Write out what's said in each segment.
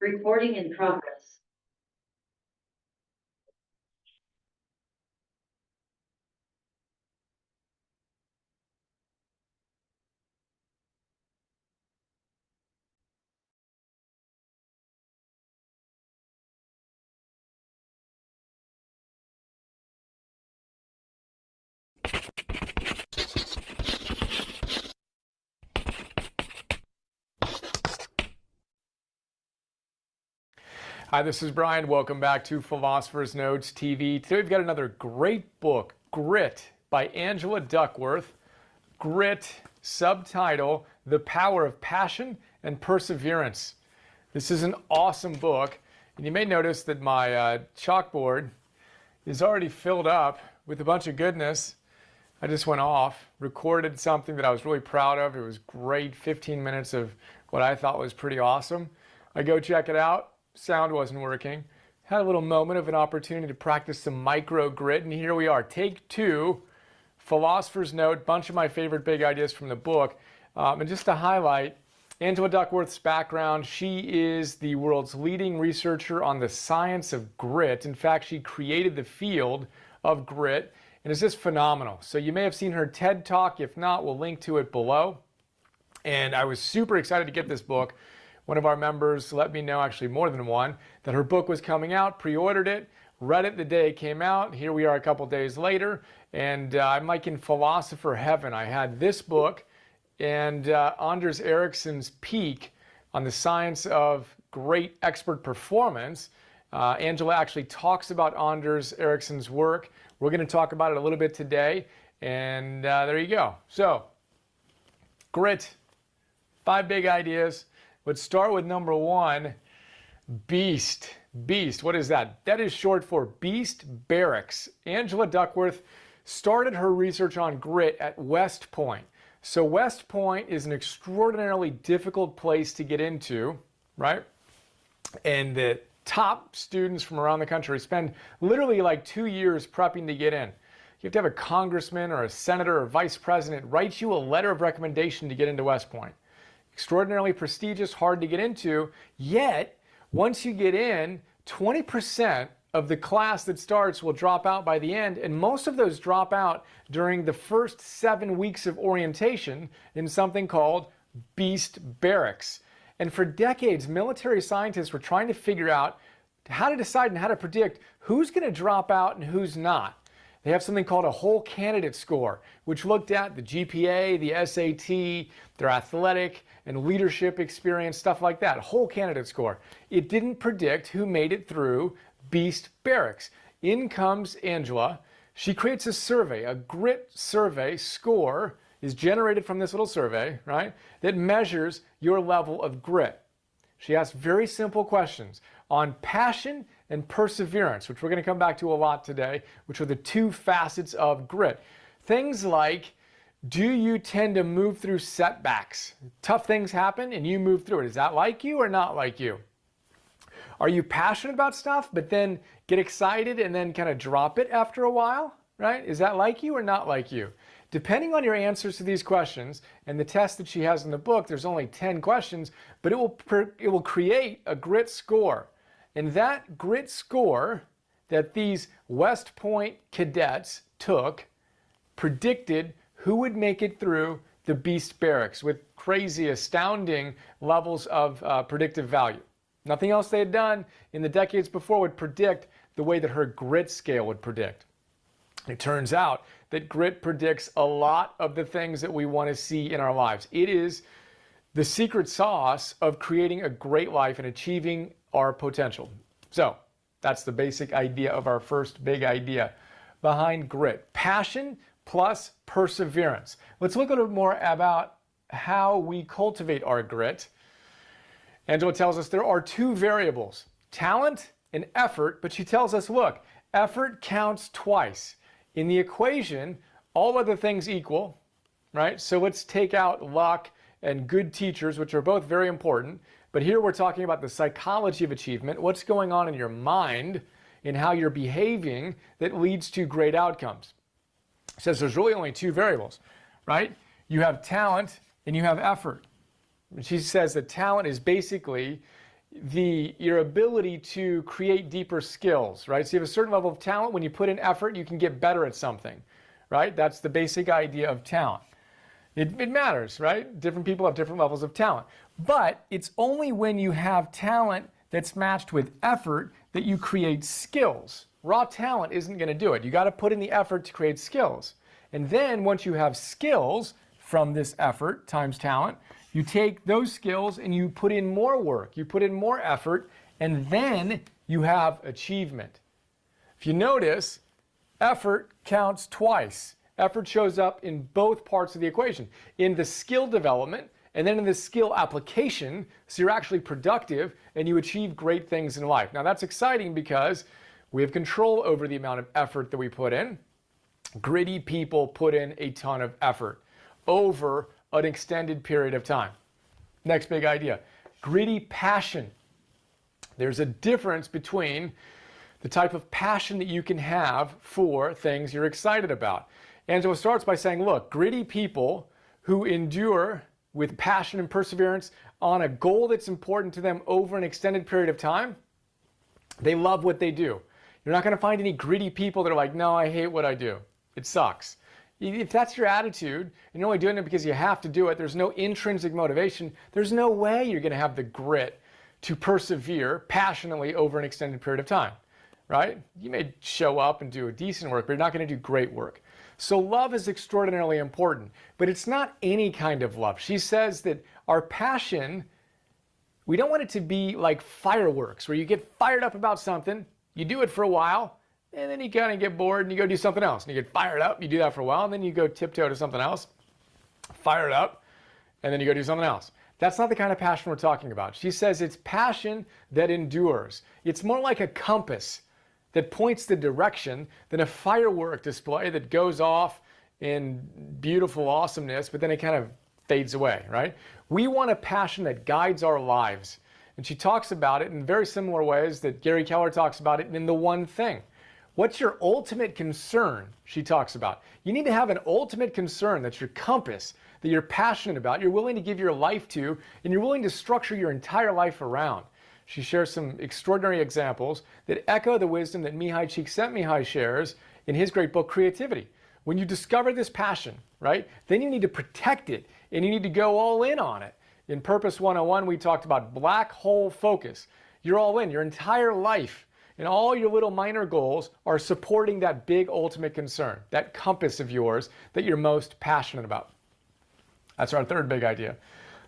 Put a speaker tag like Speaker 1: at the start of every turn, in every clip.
Speaker 1: Recording in progress.
Speaker 2: Hi, this is Brian. Welcome back to Philosopher's Notes TV. Today we've got another great book, Grit, by Angela Duckworth. Grit, subtitle, The Power of Passion and Perseverance. This is an awesome book, and you may notice that my chalkboard is already filled up with a bunch of goodness. I just went off, recorded something that I was really proud of. It was great, 15 minutes of what I thought was pretty awesome. I go check it out. Sound wasn't working. Had a little moment of an opportunity to practice some micro grit, and here we are. Take 2, Philosopher's Note, bunch of my favorite big ideas from the book. And just to highlight Angela Duckworth's background, she is the world's leading researcher on the science of grit. In fact, she created the field of grit, and it's just phenomenal. So you may have seen her TED Talk. If not, we'll link to it below. And I was super excited to get this book. One of our members let me know, actually more than one, that her book was coming out, pre-ordered it, read it the day it came out. Here we are a couple days later, and I'm like in philosopher heaven. I had this book and Anders Ericsson's Peak on the science of great expert performance. Angela actually talks about Anders Ericsson's work. We're going to talk about it a little bit today, and there you go. So, grit, 5 big ideas. Let's start with number 1, beast. Beast, what is that? That is short for Beast Barracks. Angela Duckworth started her research on grit at West Point. So West Point is an extraordinarily difficult place to get into, right? And the top students from around the country spend literally like 2 years prepping to get in. You have to have a congressman or a senator or vice president write you a letter of recommendation to get into West Point. Extraordinarily prestigious, hard to get into, yet once you get in, 20% of the class that starts will drop out by the end, and most of those drop out during the first 7 weeks of orientation in something called Beast Barracks. And for decades, military scientists were trying to figure out how to decide and how to predict who's going to drop out and who's not. They have something called a whole candidate score, which looked at the GPA, the SAT, their athletic and leadership experience, stuff like that. Whole candidate score. It didn't predict who made it through Beast Barracks. In comes Angela. She creates a survey, a grit survey score is generated from this little survey, right, that measures your level of grit. She asks very simple questions on passion and perseverance, which we're going to come back to a lot today, which are the 2 facets of grit. Things like, do you tend to move through setbacks? Tough things happen and you move through it. Is that like you or not like you? Are you passionate about stuff but then get excited and then kind of drop it after a while, right? Is that like you or not like you? Depending on your answers to these questions and the test that she has in the book, there's only 10 questions, but it will create a grit score. And that grit score that these West Point cadets took predicted who would make it through the Beast Barracks with crazy, astounding levels of predictive value. Nothing else they had done in the decades before would predict the way that her grit scale would predict. It turns out that grit predicts a lot of the things that we want to see in our lives. It is the secret sauce of creating a great life and achieving our potential. So that's the basic idea of our first big idea behind grit. Passion plus perseverance. Let's look a little more about how we cultivate our grit. Angela tells us there are 2 variables, talent and effort, but she tells us, look, effort counts twice. In the equation, all other things equal, right? So let's take out luck and good teachers, which are both very important. But here we're talking about the psychology of achievement, what's going on in your mind and how you're behaving that leads to great outcomes. It says there's really only 2 variables, right? You have talent and you have effort. And she says that talent is basically your ability to create deeper skills, right? So you have a certain level of talent. When you put in effort, you can get better at something, right? That's the basic idea of talent. It matters, right? Different people have different levels of talent. But it's only when you have talent that's matched with effort that you create skills. Raw talent isn't going to do it. You got to put in the effort to create skills. And then once you have skills from this effort times talent, you take those skills and you put in more work, you put in more effort, and then you have achievement. If you notice, effort counts twice. Effort shows up in both parts of the equation, in the skill development and then in the skill application, so you're actually productive and you achieve great things in life. Now that's exciting because we have control over the amount of effort that we put in. Gritty people put in a ton of effort over an extended period of time. Next big idea, gritty passion. There's a difference between the type of passion that you can have for things you're excited about. Angela starts by saying, look, gritty people who endure with passion and perseverance on a goal that's important to them over an extended period of time, they love what they do. You're not going to find any gritty people that are like, no, I hate what I do. It sucks. If that's your attitude, and you're only doing it because you have to do it, there's no intrinsic motivation, there's no way you're going to have the grit to persevere passionately over an extended period of time, right? You may show up and do a decent work, but you're not going to do great work. So love is extraordinarily important, but it's not any kind of love. She says that our passion, we don't want it to be like fireworks, where you get fired up about something, you do it for a while, and then you kind of get bored and you go do something else. And you get fired up, you do that for a while, and then you go tiptoe to something else, fire it up, and then you go do something else. That's not the kind of passion we're talking about. She says it's passion that endures. It's more like a compass that points the direction than a firework display that goes off in beautiful awesomeness, but then it kind of fades away, right? We want a passion that guides our lives. And she talks about it in very similar ways that Gary Keller talks about it in The One Thing. What's your ultimate concern? She talks about. You need to have an ultimate concern that's your compass, that you're passionate about, you're willing to give your life to, and you're willing to structure your entire life around. She shares some extraordinary examples that echo the wisdom that Mihai Csikszentmihalyi shares in his great book, Creativity. When you discover this passion, right, then you need to protect it and you need to go all in on it. In Purpose 101, we talked about black hole focus. You're all in, your entire life. And all your little minor goals are supporting that big ultimate concern, that compass of yours that you're most passionate about. That's our third big idea.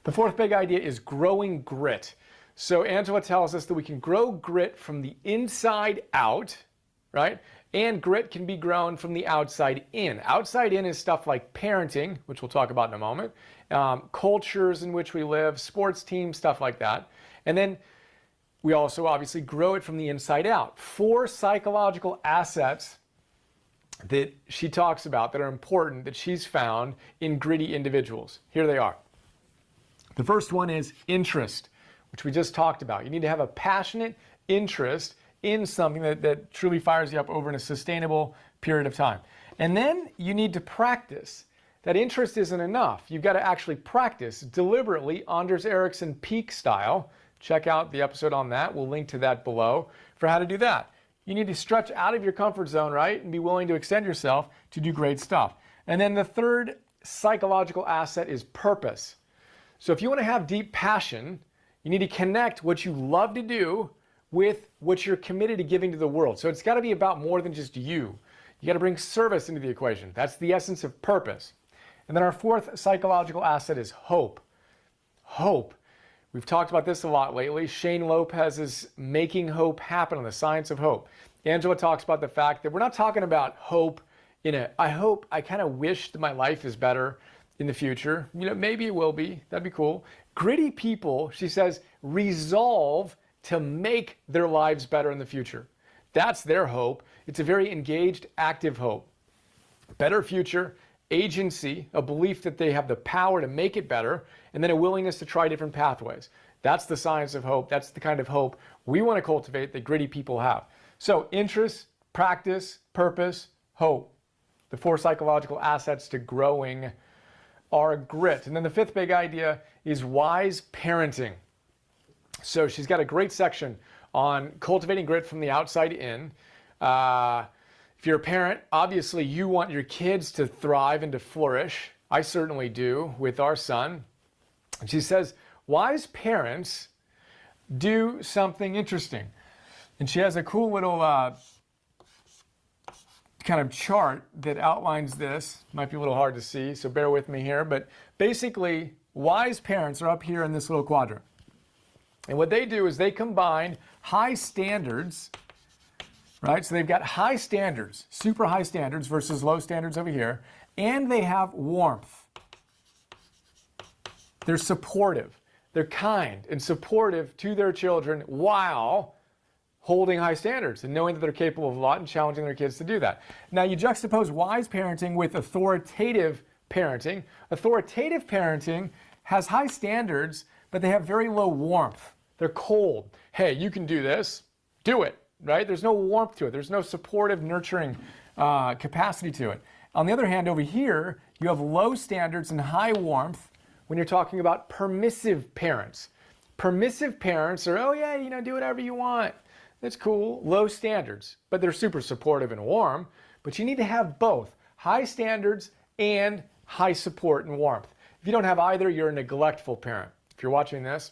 Speaker 2: The fourth big idea is growing grit. So Angela tells us that we can grow grit from the inside out, right? And grit can be grown from the outside in. Outside in is stuff like parenting, which we'll talk about in a moment, cultures in which we live, sports teams, stuff like that. And then we also obviously grow it from the inside out. 4 psychological assets that she talks about that are important that she's found in gritty individuals. Here they are. The first one is interest, which we just talked about. You need to have a passionate interest in something that truly fires you up over a sustainable period of time. And then you need to practice. That interest isn't enough. You've got to actually practice deliberately, Anders Ericsson peak style. Check out the episode on that. We'll link to that below for how to do that. You need to stretch out of your comfort zone, right? And be willing to extend yourself to do great stuff. And then the third psychological asset is purpose. So if you want to have deep passion, you need to connect what you love to do with what you're committed to giving to the world. So it's got to be about more than just you. You got to bring service into the equation. That's the essence of purpose. And then our fourth psychological asset is hope. Hope. We've talked about this a lot lately. Shane Lopez's Making Hope Happen on the Science of Hope. Angela talks about the fact that we're not talking about hope I kind of wish that my life is better in the future. You know, maybe it will be. That'd be cool. Gritty people, she says, resolve to make their lives better in the future. That's their hope. It's a very engaged, active hope. Better future, agency, a belief that they have the power to make it better, and then a willingness to try different pathways. That's the science of hope. That's the kind of hope we want to cultivate that gritty people have. So interest, practice, purpose, hope. The 4 psychological assets to growing our grit. And then the 5th big idea is wise parenting. So she's got a great section on cultivating grit from the outside in. If you're a parent, obviously you want your kids to thrive and to flourish. I certainly do with our son. And she says, wise parents do something interesting. And she has a cool little kind of chart that outlines this. Might be a little hard to see, so bear with me here. But basically, wise parents are up here in this little quadrant. And what they do is they combine high standards, right? So they've got high standards, super high standards versus low standards over here. And they have warmth. They're supportive. They're kind and supportive to their children while holding high standards and knowing that they're capable of a lot and challenging their kids to do that. Now you juxtapose wise parenting with authoritative parenting. Authoritative parenting has high standards, but they have very low warmth. They're cold. Hey, you can do this. Do it, right? There's no warmth to it. There's no supportive, nurturing capacity to it. On the other hand, over here, you have low standards and high warmth when you're talking about permissive parents. Permissive parents are, oh yeah, do whatever you want. That's cool. Low standards, but they're super supportive and warm. But you need to have both high standards and high support and warmth. If you don't have either, you're a neglectful parent. If you're watching this,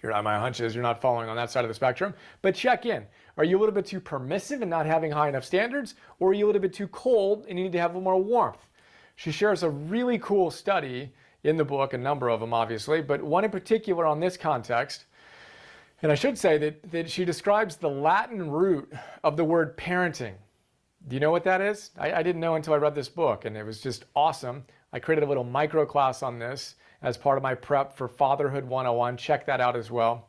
Speaker 2: my hunch is you're not following on that side of the spectrum, but check in. Are you a little bit too permissive and not having high enough standards, or are you a little bit too cold and you need to have a little more warmth? She shares a really cool study in the book, a number of them obviously, but one in particular on this context. And I should say that she describes the Latin root of the word parenting. Do you know what that is? I didn't know until I read this book, and it was just awesome. I created a little micro class on this as part of my prep for Fatherhood 101. Check that out as well.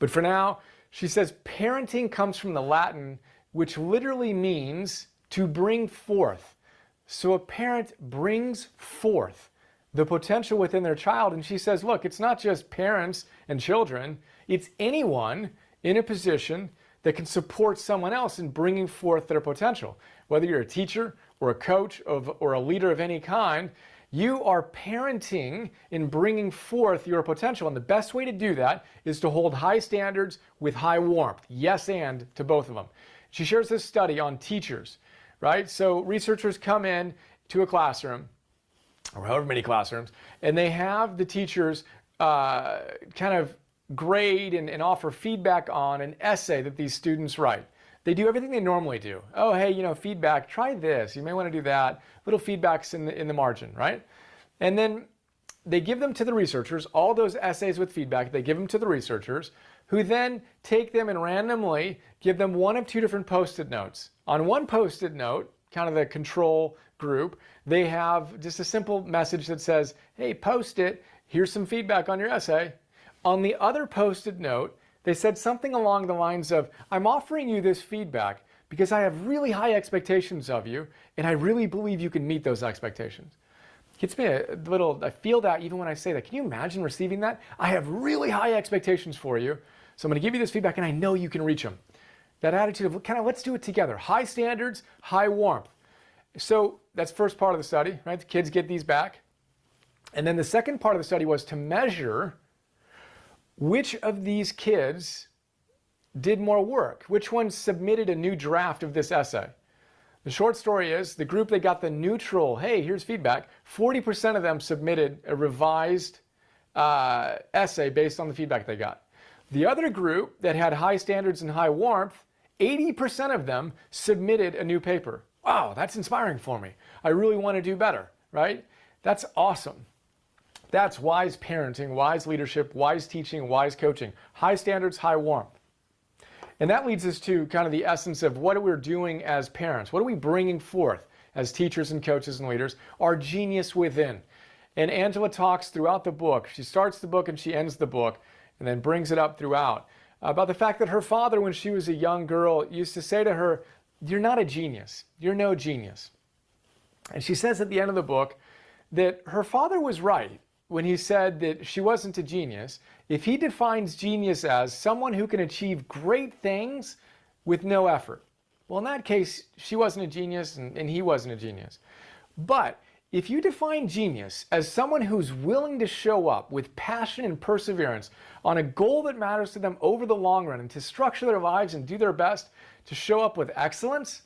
Speaker 2: But for now, she says parenting comes from the Latin, which literally means to bring forth. So a parent brings forth the potential within their child. And she says, look, it's not just parents and children. It's anyone in a position that can support someone else in bringing forth their potential. Whether you're a teacher or a coach or a leader of any kind, you are parenting in bringing forth your potential. And the best way to do that is to hold high standards with high warmth. Yes, and to both of them. She shares this study on teachers, right? So researchers come in to a classroom, or however many classrooms, and they have the teachers kind of grade and offer feedback on an essay that these students write. They do everything they normally do. Oh, hey, feedback, try this. You may want to do that. Little feedbacks in the margin, right? And then they give them to the researchers, all those essays with feedback, they give them to the researchers, who then take them and randomly give them one of two different Post-it notes. On one Post-it note, kind of the control group, they have just a simple message that says, hey, Post-it, here's some feedback on your essay. On the other Post-it note, they said something along the lines of, I'm offering you this feedback because I have really high expectations of you, and I really believe you can meet those expectations. Gets me a little, I feel that even when I say that. Can you imagine receiving that? I have really high expectations for you, so I'm going to give you this feedback, and I know you can reach them. That attitude of kind of let's do it together. High standards, high warmth. So that's first part of the study, right? The kids get these back. And then the second part of the study was to measure which of these kids did more work, which ones submitted a new draft of this essay. The short story is the group that got the neutral, hey, here's feedback, 40% of them submitted a revised essay based on the feedback they got. The other group that had high standards and high warmth, 80% of them submitted a new paper. Wow, that's inspiring for me. I really want to do better, right? That's awesome. That's wise parenting, wise leadership, wise teaching, wise coaching. High standards, high warmth. And that leads us to kind of the essence of what we're doing as parents. What are we bringing forth as teachers and coaches and leaders? Our genius within. And Angela talks throughout the book. She starts the book and she ends the book and then brings it up throughout about the fact that her father, when she was a young girl, used to say to her, you're not a genius. You're no genius. And she says at the end of the book that her father was right when he said that she wasn't a genius. If he defines genius as someone who can achieve great things with no effort, well, in that case, she wasn't a genius and he wasn't a genius. But If you define genius as someone who's willing to show up with passion and perseverance on a goal that matters to them over the long run and to structure their lives and do their best to show up with excellence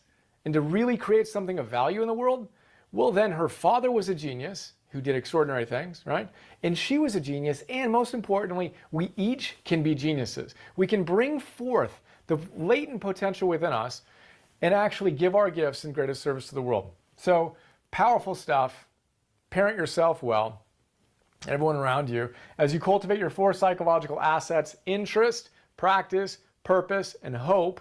Speaker 2: and to really create something of value in the world, well, then her father was a genius who did extraordinary things, right? And she was a genius, and most importantly, we each can be geniuses. We can bring forth the latent potential within us and actually give our gifts in greatest service to the world. So, powerful stuff. Parent yourself well, everyone around you, as you cultivate your 4 psychological assets: interest, practice, purpose, and hope.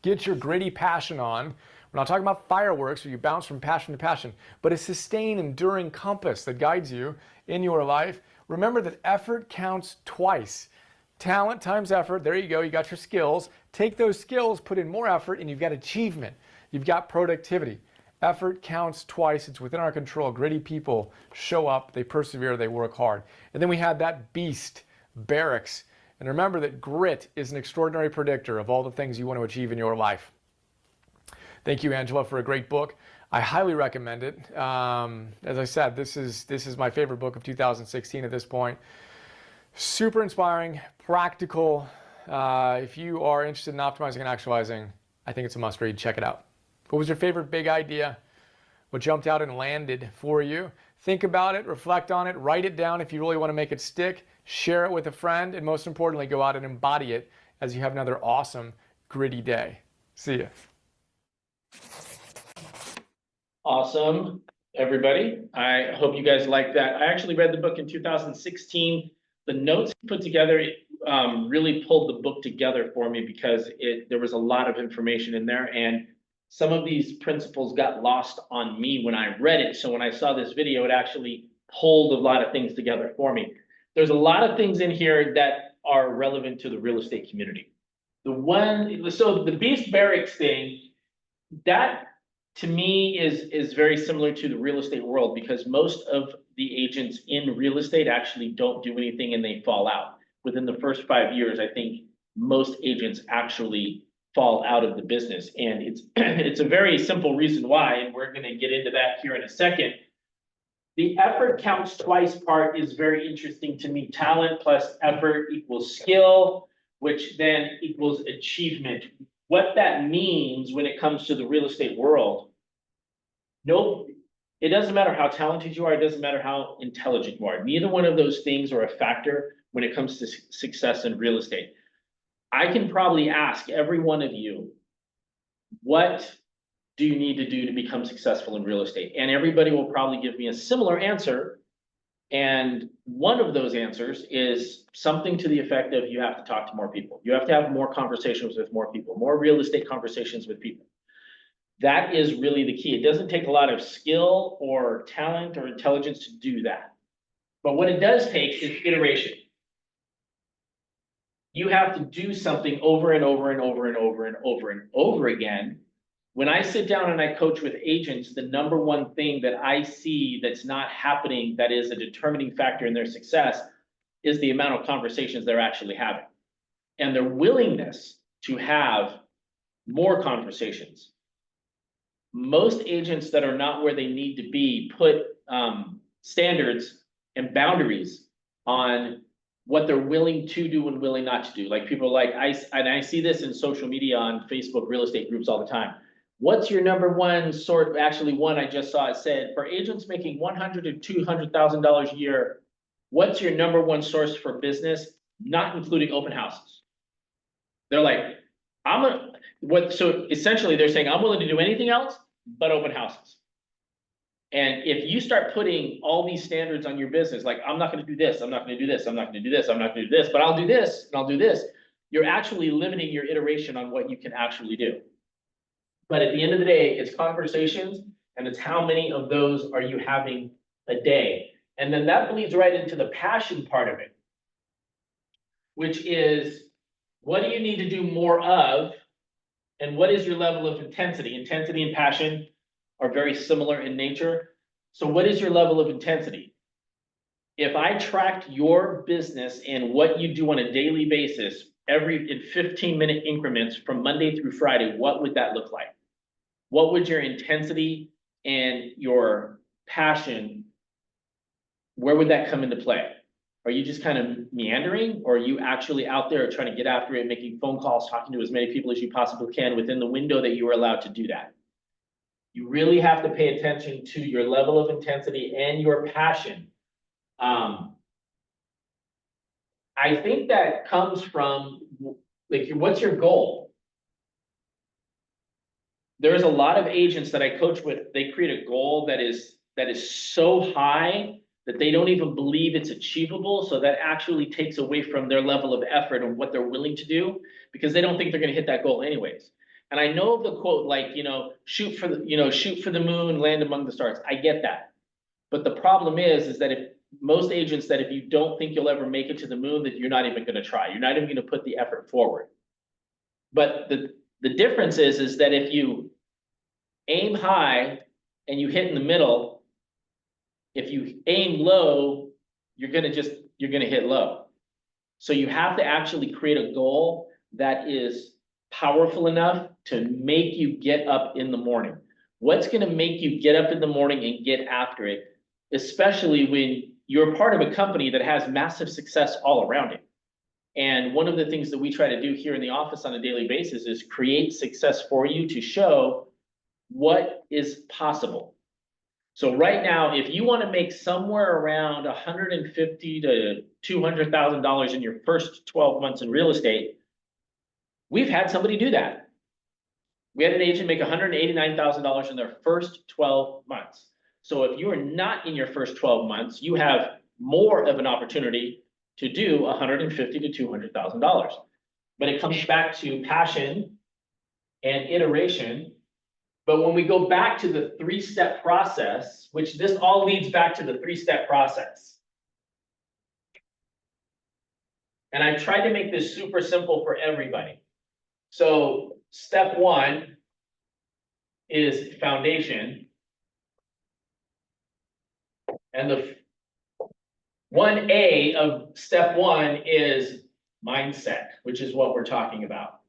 Speaker 2: Get your gritty passion on. We're not talking about fireworks where you bounce from passion to passion, but a sustained, enduring compass that guides you in your life. Remember that effort counts twice. Talent times effort. There you go. You got your skills. Take those skills, put in more effort, and you've got achievement. You've got productivity. Effort counts twice. It's within our control. Gritty people show up, they persevere, they work hard. And then we had that beast, barracks. And remember that grit is an extraordinary predictor of all the things you want to achieve in your life. Thank you, Angela, for a great book. I highly recommend it. As I said, this is my favorite book of 2016 at this point. Super inspiring, practical. If you are interested in optimizing and actualizing, I think it's a must read. Check it out. What was your favorite big idea? What jumped out and landed for you? Think about it, reflect on it, write it down if you really want to make it stick, share it with a friend, and most importantly, go out and embody it as you have another awesome, gritty day. See ya.
Speaker 1: Awesome, everybody. I hope you guys like that. I actually read the book in 2016. The notes put together really pulled the book together for me because there was a lot of information in there, and some of these principles got lost on me when I read it. So when I saw this video, it actually pulled a lot of things together for me. There's a lot of things in here that are relevant to the real estate community. So the Beast Barracks thing, that to me is very similar to the real estate world, because most of the agents in real estate actually don't do anything and they fall out. Within the first 5 years, I think most agents actually fall out of the business. And it's a very simple reason why, and we're going to get into that here in a second. The effort counts twice part is very interesting to me. Talent plus effort equals skill, which then equals achievement. What that means when it comes to the real estate world, no, it doesn't matter how talented you are, it doesn't matter how intelligent you are. Neither one of those things are a factor when it comes to success in real estate. I can probably ask every one of you, what do you need to do to become successful in real estate? And everybody will probably give me a similar answer. And one of those answers is something to the effect of you have to talk to more people. You have to have more conversations with more people, more real estate conversations with people. That is really the key. It doesn't take a lot of skill or talent or intelligence to do that. But what it does take is iteration. You have to do something over and over and over and over and over and over again. When I sit down and I coach with agents, the number one thing that I see that's not happening, that is a determining factor in their success, is the amount of conversations they're actually having and their willingness to have more conversations. Most agents that are not where they need to be put standards and boundaries on what they're willing to do and willing not to do. Like people like, I see this in social media on Facebook real estate groups all the time. What's your number one sort? Actually, one I just saw, it said, for agents making $100,000 to $200,000 a year, what's your number one source for business? Not including open houses. They're like, so essentially they're saying, I'm willing to do anything else but open houses. And if you start putting all these standards on your business, like, I'm not going to do this, I'm not going to do this, I'm not going to do this, I'm not going to do this, but I'll do this and I'll do this, you're actually limiting your iteration on what you can actually do. But at the end of the day, it's conversations, and it's how many of those are you having a day. And then that bleeds right into the passion part of it, which is, what do you need to do more of, and what is your level of intensity? Intensity and passion are very similar in nature. So what is your level of intensity? If I tracked your business and what you do on a daily basis, in 15-minute increments from Monday through Friday, what would that look like? What would your intensity and your passion, where would that come into play? Are you just kind of meandering, or are you actually out there trying to get after it, making phone calls, talking to as many people as you possibly can within the window that you are allowed to do that? You really have to pay attention to your level of intensity and your passion. I think that comes from, like, what's your goal? There's a lot of agents that I coach with, they create a goal that is so high that they don't even believe it's achievable. So that actually takes away from their level of effort and what they're willing to do, because they don't think they're going to hit that goal anyways. And I know the quote, like, shoot for the moon, land among the stars. I get that. But the problem is that if most agents, that if you don't think you'll ever make it to the moon, that you're not even going to try. You're not even going to put the effort forward. But the difference is that if you aim high and you hit in the middle, if you aim low, you're gonna hit low. So you have to actually create a goal that is powerful enough to make you get up in the morning. What's gonna make you get up in the morning and get after it, especially when you're part of a company that has massive success all around it? And one of the things that we try to do here in the office on a daily basis is create success for you to show what is possible. So right now, if you want to make somewhere around $150,000 to $200,000 in your first 12 months in real estate, we've had somebody do that. We had an agent make $189,000 in their first 12 months. So if you are not in your first 12 months, you have more of an opportunity to do $150,000 to $200,000. But it comes back to passion and iteration. But when we go back to the three-step process, which this all leads back to the three-step process. And I tried to make this super simple for everybody. So step one is foundation. And the 1A of step one is mindset, which is what we're talking about.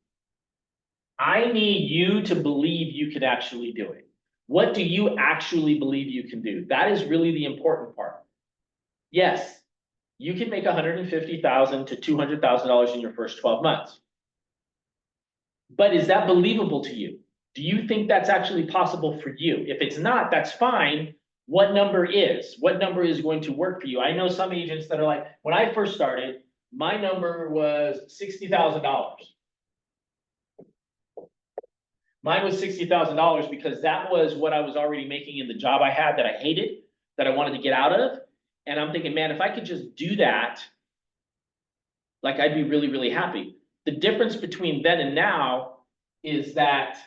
Speaker 1: I need you to believe you can actually do it. What do you actually believe you can do? That is really the important part. Yes, you can make $150,000 to $200,000 in your first 12 months. But is that believable to you? Do you think that's actually possible for you? If it's not, that's fine. What number is? What number is going to work for you? I know some agents that are like, when I first started, my number was $60,000. Mine was $60,000 because that was what I was already making in the job I had that I hated, that I wanted to get out of. And I'm thinking, man, if I could just do that, like, I'd be really, really happy. The difference between then and now is that,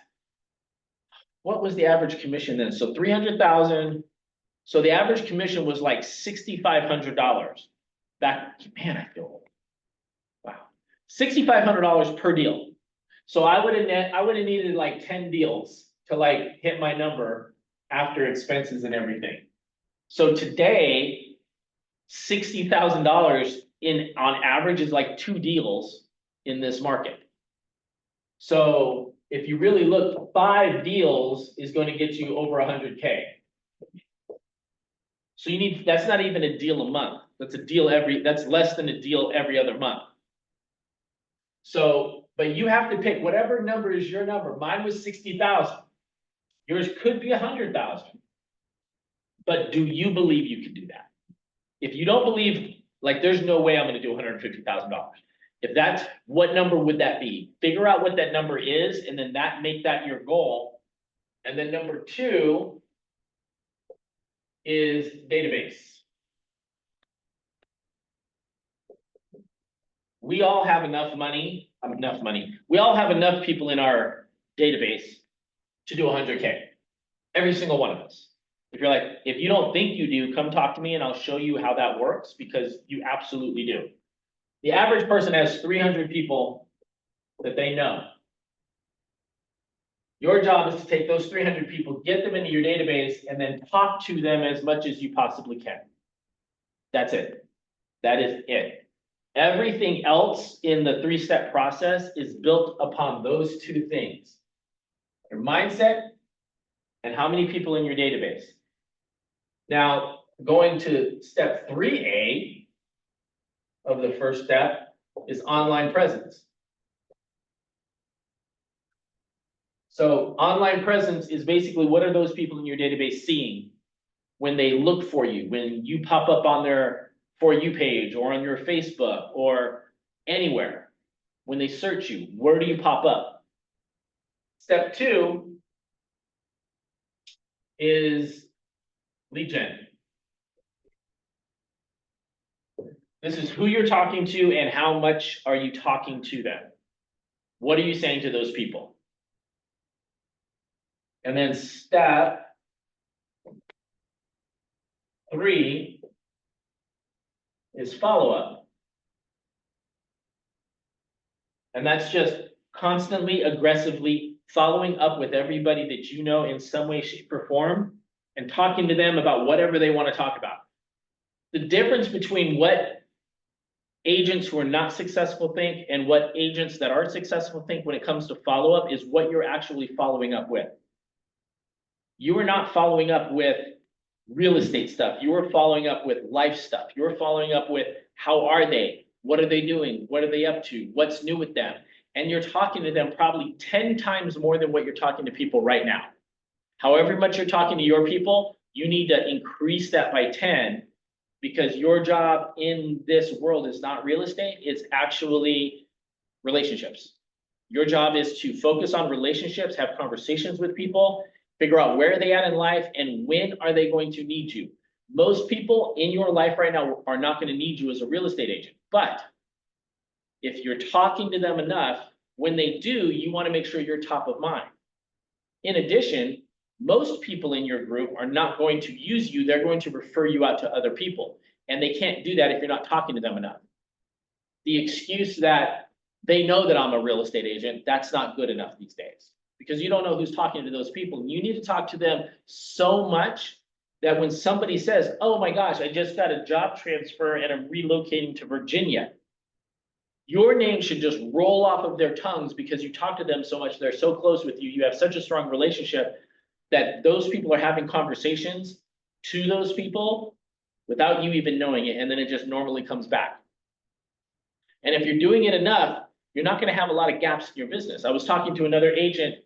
Speaker 1: what was the average commission then? So 300,000. So the average commission was like $6,500 back. Man, I feel old. Wow. $6,500 per deal. So I would have needed like 10 deals to like hit my number after expenses and everything. So today, $60,000 on average is like 2 deals in this market. So if you really look, 5 deals is going to get you over 100K. So that's not even a deal a month. That's less than a deal every other month. So, but you have to pick whatever number is your number. Mine was 60,000. Yours could be 100,000. But do you believe you can do that? If you don't believe, like, there's no way I'm going to do $150,000. If that's, what number would that be? Figure out what that number is, and then make that your goal. And then number 2 is database. We all have enough money. We all have enough people in our database to do 100K. Every single one of us. If you don't think you do, come talk to me and I'll show you how that works, because you absolutely do. The average person has 300 people that they know. Your job is to take those 300 people, get them into your database, and then talk to them as much as you possibly can. That's it. That is it. Everything else in the 3-step process is built upon those 2 things: your mindset and how many people in your database. Now, going to step 3A of the first step is online presence. So online presence is basically what are those people in your database seeing when they look for you, when you pop up on their For You page or on your Facebook or anywhere. When they search you, where do you pop up? Step 2 is lead gen. This is who you're talking to and how much are you talking to them. What are you saying to those people? And then step 3 is follow-up. And that's just constantly, aggressively following up with everybody that you know in some way, shape, or form and talking to them about whatever they want to talk about. The difference between what agents who are not successful think and what agents that are successful think when it comes to follow-up is what you're actually following up with. You are not following up with real estate stuff. You are following up with life stuff. You're following up with how are they? What are they doing? What are they up to? What's new with them? And you're talking to them probably 10 times more than what you're talking to people right now. However much you're talking to your people, you need to increase that by 10 because your job in this world is not real estate, it's actually relationships. Your job is to focus on relationships, have conversations with people, figure out where are they at in life and when are they going to need you. Most people in your life right now are not going to need you as a real estate agent, but if you're talking to them enough, when they do, you want to make sure you're top of mind. In addition, most people in your group are not going to use you, they're going to refer you out to other people. And they can't do that if you're not talking to them enough. The excuse that they know that I'm a real estate agent, that's not good enough these days. Because you don't know who's talking to those people. You need to talk to them so much that when somebody says, oh my gosh, I just got a job transfer and I'm relocating to Virginia, your name should just roll off of their tongues because you talk to them so much, they're so close with you, you have such a strong relationship that those people are having conversations to those people without you even knowing it, and then it just normally comes back. And if you're doing it enough, you're not going to have a lot of gaps in your business. I was talking to another agent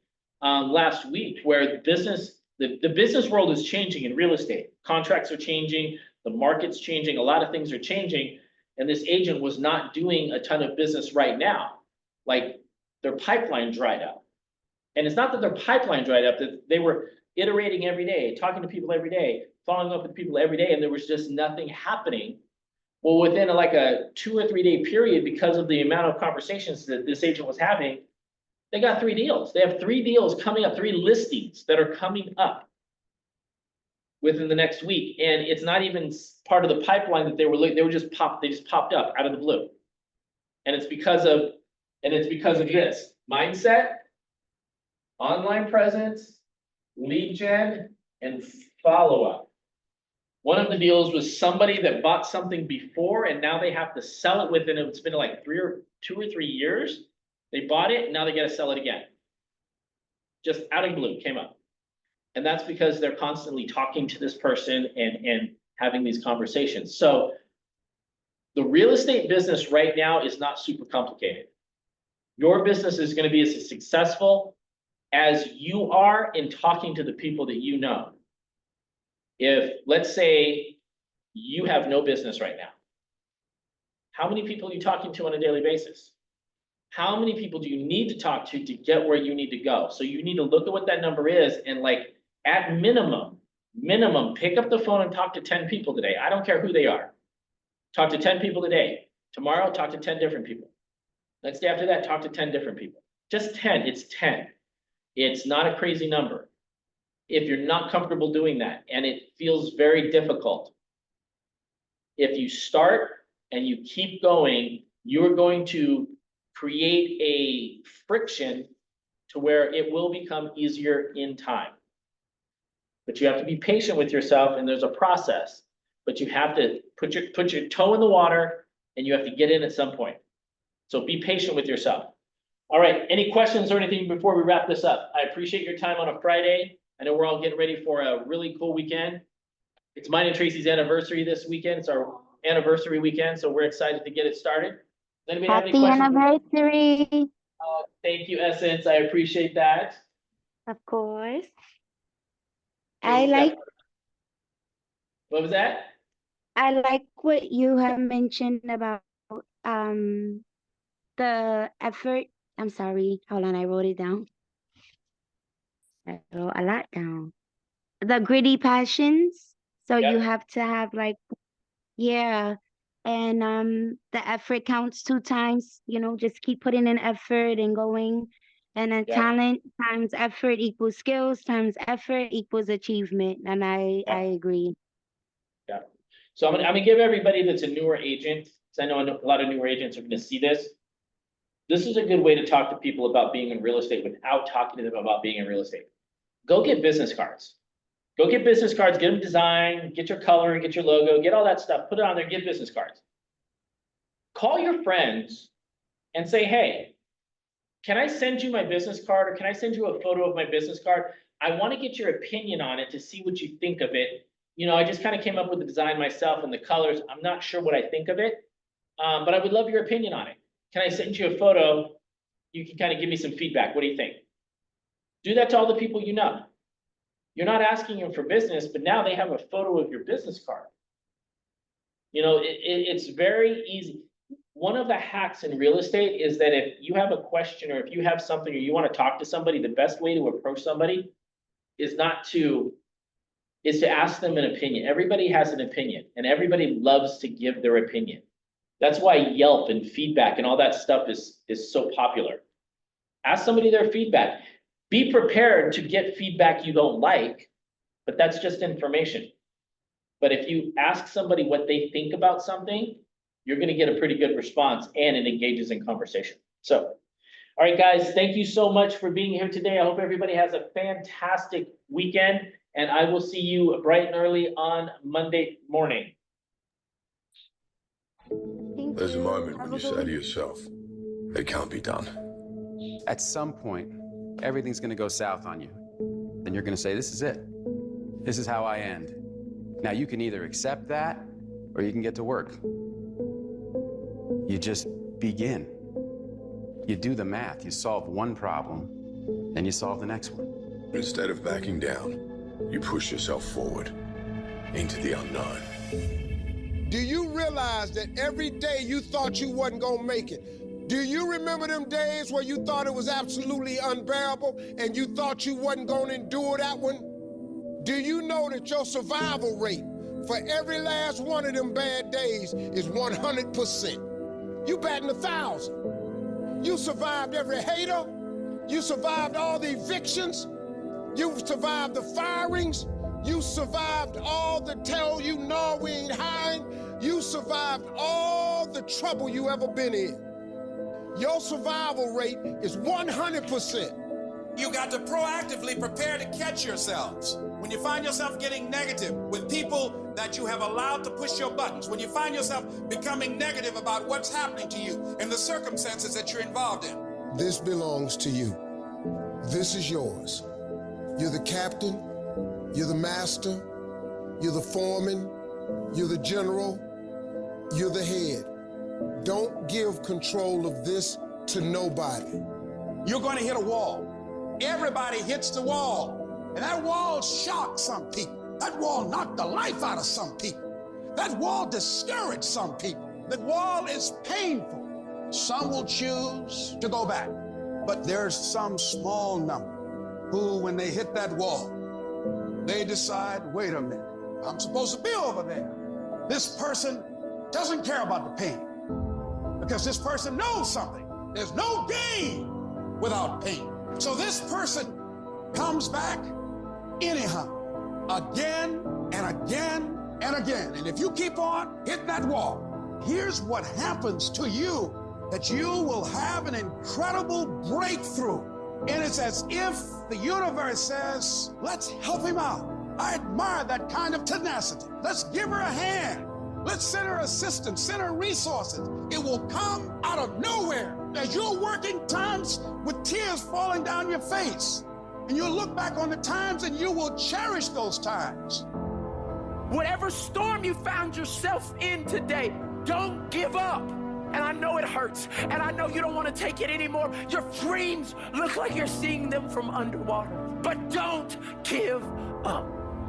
Speaker 1: last week where the business world is changing in real estate. Contracts are changing, the market's changing, a lot of things are changing. And this agent was not doing a ton of business right now. Like their pipeline dried up. And it's not that their pipeline dried up, that they were iterating every day, talking to people every day, following up with people every day, and there was just nothing happening. Well, within like a 2 or 3 day period, because of the amount of conversations that this agent was having, they got 3 deals. They have 3 deals coming up, 3 listings that are coming up within the next week. And it's not even part of the pipeline that they were just popped up out of the blue. And it's because of this mindset, online presence, lead gen, and follow-up. One of the deals was somebody that bought something before and now they have to sell it within, it's been like 2 or 3 years. They bought it and now they got to sell it again. Just out of the blue came up. And that's because they're constantly talking to this person and having these conversations. So the real estate business right now is not super complicated. Your business is going to be as successful as you are in talking to the people that you know. If, let's say, you have no business right now, how many people are you talking to on a daily basis? How many people do you need to talk to get where you need to go? So you need to look at what that number is and like at minimum, pick up the phone and talk to 10 people today. I don't care who they are. Talk to 10 people today. Tomorrow, talk to 10 different people. Next day after that, talk to 10 different people. Just 10, it's 10. It's not a crazy number. If you're not comfortable doing that and it feels very difficult, if you start and you keep going, you're going to create a friction to where it will become easier in time. But you have to be patient with yourself and there's a process, but you have to put your toe in the water and you have to get in at some point. So be patient with yourself. All right, any questions or anything before we wrap this up? I appreciate your time on a Friday. I know we're all getting ready for a really cool weekend. It's mine and Tracy's anniversary this weekend. It's our anniversary weekend, so we're excited to get it started. Does anybody have any
Speaker 3: Happy
Speaker 1: questions?
Speaker 3: anniversary.
Speaker 1: Thank you, Essence. I appreciate that.
Speaker 3: Of course.
Speaker 1: Tracy's
Speaker 3: I
Speaker 1: got- What was that?
Speaker 3: like what you have mentioned about um the effort. I'm sorry. Hold on, I wrote it down. I wrote a lot down. The gritty passions. So you
Speaker 1: Yep.
Speaker 3: have to have like, yeah. And the effort counts 2 times, just keep putting in effort and going. And then
Speaker 1: Yep.
Speaker 3: talent times effort equals skills times effort equals achievement. And I agree.
Speaker 1: Yeah. So I'm gonna give everybody that's a newer agent, because I know a lot of newer agents are gonna see this. This is a good way to talk to people about being in real estate without talking to them about being in real estate. Go get business cards. Go get business cards, get them designed, get your color, get your logo, get all that stuff, put it on there, get business cards. Call your friends and say, hey, can I send you my business card, or can I send you a photo of my business card? I want to get your opinion on it to see what you think of it. I just kind of came up with the design myself and the colors. I'm not sure what I think of it, but I would love your opinion on it. Can I send you a photo? You can kind of give me some feedback. What do you think? Do that to all the people you know. You're not asking them for business, but now they have a photo of your business card. It's very easy. One of the hacks in real estate is that if you have a question, or if you have something, or you want to talk to somebody, the best way to approach somebody is to ask them an opinion. Everybody has an opinion, and everybody loves to give their opinion. That's why Yelp and feedback and all that stuff is so popular. Ask somebody their feedback. Be prepared to get feedback you don't like, but that's just information. But if you ask somebody what they think about something, you're going to get a pretty good response, and it engages in conversation. So, all right, guys, thank you so much for being here today. I hope everybody has a fantastic weekend, and I will see you bright and early on Monday morning.
Speaker 4: There's a moment when you say to yourself, it can't be done.
Speaker 5: At some point, everything's gonna go south on you. Then you're gonna say, this is it. This is how I end. Now you can either accept that, or you can get to work. You just begin. You do the math, you solve one problem, then you solve the next one.
Speaker 4: Instead of backing down, you push yourself forward into the unknown.
Speaker 6: Do you realize that every day you thought you wasn't gonna make it? Do you remember them days where you thought it was absolutely unbearable and you thought you wasn't gonna endure that one? Do you know that your survival rate for every last one of them bad days is 100%? You batting 1,000. You survived every hater. You survived all the evictions. You survived the firings. You survived all the tell you no, we ain't hiring. You survived all the trouble you ever been in. Your survival rate is 100%.
Speaker 7: You got to proactively prepare to catch yourselves. When you find yourself getting negative with people that you have allowed to push your buttons, when you find yourself becoming negative about what's happening to you and the circumstances that you're involved in.
Speaker 6: This belongs to you. This is yours. You're the captain, you're the master, you're the foreman, you're the general, you're the head. Don't give control of this to nobody.
Speaker 7: You're going to hit a wall. Everybody hits the wall. And that wall shocked some people. That wall knocked the life out of some people. That wall discouraged some people. The wall is painful. Some will choose to go back. But there's some small number who, when they hit that wall, they decide, wait a minute, I'm supposed to be over there. This person doesn't care about the pain because this person knows something. There's no gain without pain. So this person comes back anyhow, again and again and again. And if you keep on hitting that wall, here's what happens to you, that you will have an incredible breakthrough. And it's as if the universe says, let's help him out. I admire that kind of tenacity. Let's give her a hand. Let's send her assistance, send her resources. It will come out of nowhere. As you're working times with tears falling down your face, and you'll look back on the times and you will cherish those times.
Speaker 8: Whatever storm you found yourself in today, don't give up. And I know it hurts, and I know you don't want to take it anymore. Your dreams look like you're seeing them from underwater. But don't give up.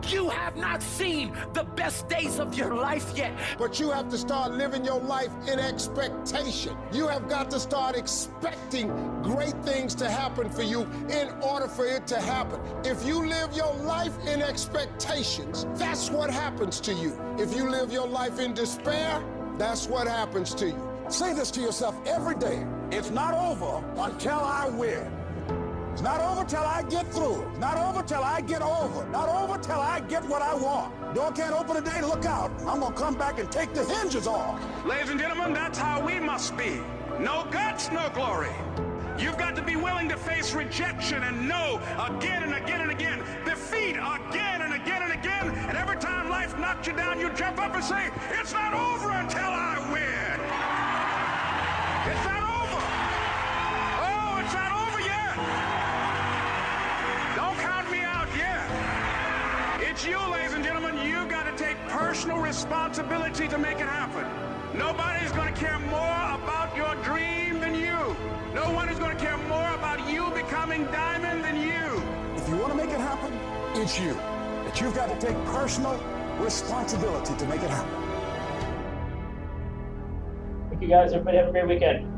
Speaker 8: You have not seen the best days of your life yet.
Speaker 6: But you have to start living your life in expectation. You have got to start expecting great things to happen for you in order for it to happen. If you live your life in expectations, that's what happens to you. If you live your life in despair, that's what happens to you.
Speaker 7: Say this to yourself every day. It's not over until I win. It's not over till I get through. It's not over till I get over. Not over till I get what I want. Door can't open today, look out. I'm gonna come back and take the hinges off.
Speaker 9: Ladies and gentlemen, that's how we must be. No guts, no glory. You've got to be willing to face rejection and no again and again and again. Defeat again and again and again. And every time life knocks you down, you jump up and say, it's not over until I win. It's not over. Oh, it's not over yet. Don't count me out yet. It's you, ladies and gentlemen. You've got to take personal responsibility to make it happen. Nobody's going to care more about your dream than you. No one is going to care more about you becoming diamond than you.
Speaker 7: If you want to make it happen, it's you. But you've got to take personal responsibility to make it happen.
Speaker 1: Thank you guys. Everybody have a great weekend.